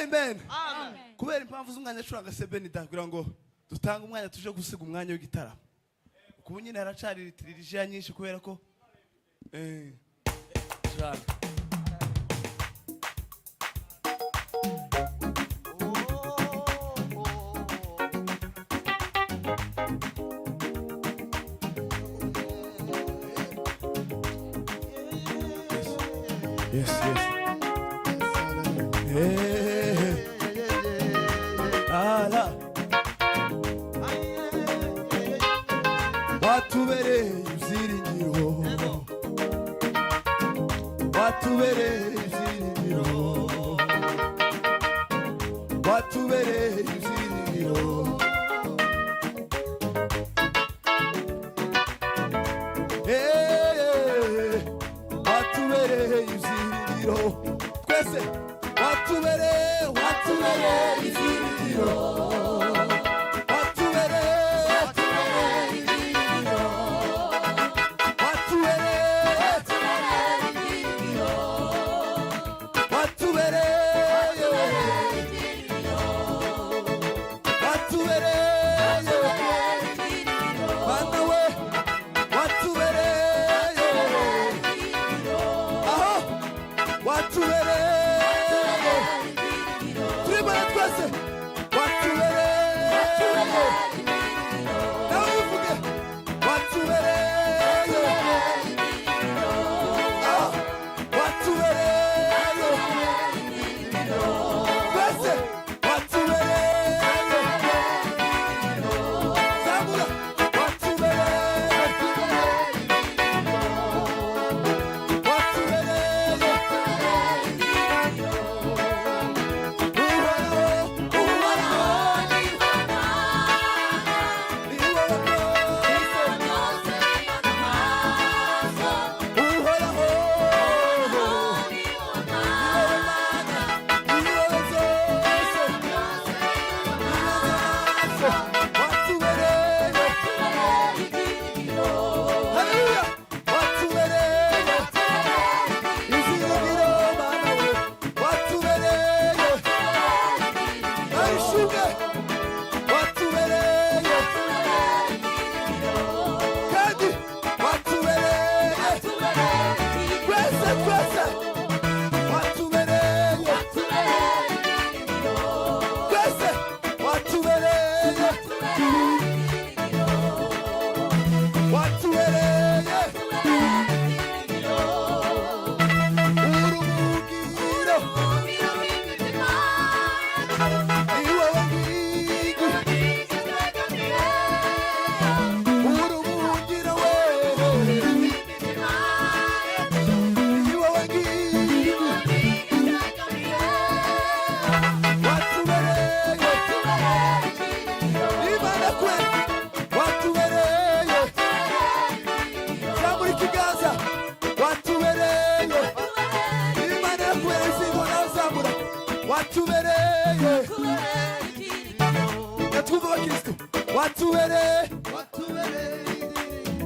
amen. Kubera impamvu z'umwanya acuranga sebeni kugira ngo dutanga umwanya tuje gusiga umwanya w'igitaramo. Kubu nyine haracari liturujia nyinshi kubera ko curanga. Yes. Ala. Watubereye ibyiringiro. Watubereye ibyiringiro. Watubereye ibyiringiro. Watubereye ibyiringiro. Twese watubereye ibyiringiro.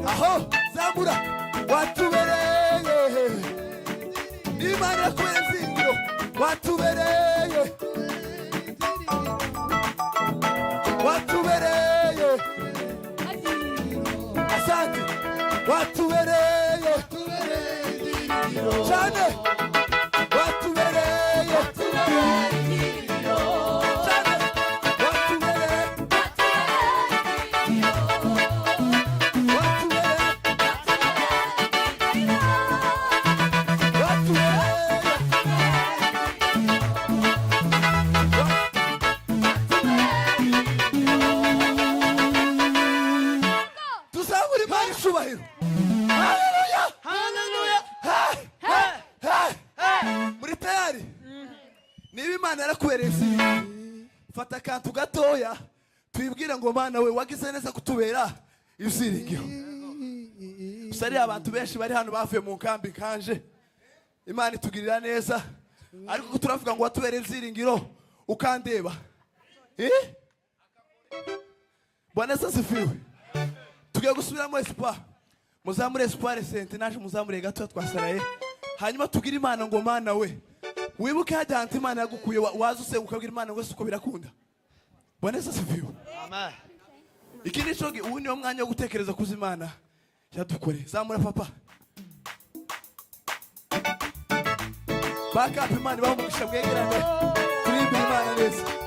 Aho zamura watubereye Imana kwezingiro watubereye asante watubereye cyane fata kantu gatoya twibwira ngo Mana we wagize neza kutubera ibyiringiro. Usari abantu benshi bari hano bavuye mu nkambi kanje Imana itugirira neza ariko turavuga ngo watubera ibyiringiro ukandeba Bwana asifiwe. Tugiye gusubiramo espoir, muzamure espoir sente naje muzamure gato twasaraye hanyuma tugira Imana ngo Mana we wibuke hajya hantu Imana yagukuye waza usenga ukabwira Imana ngo uko birakunda. Bwana Yesu asifiwe. Amen. Iki ni cyo ubu niyo mwanya wo gutekereza kuza Imana yadukoreye. Zamura papa. Baka Imana bamugisha bwegerane. Turi Imana neza.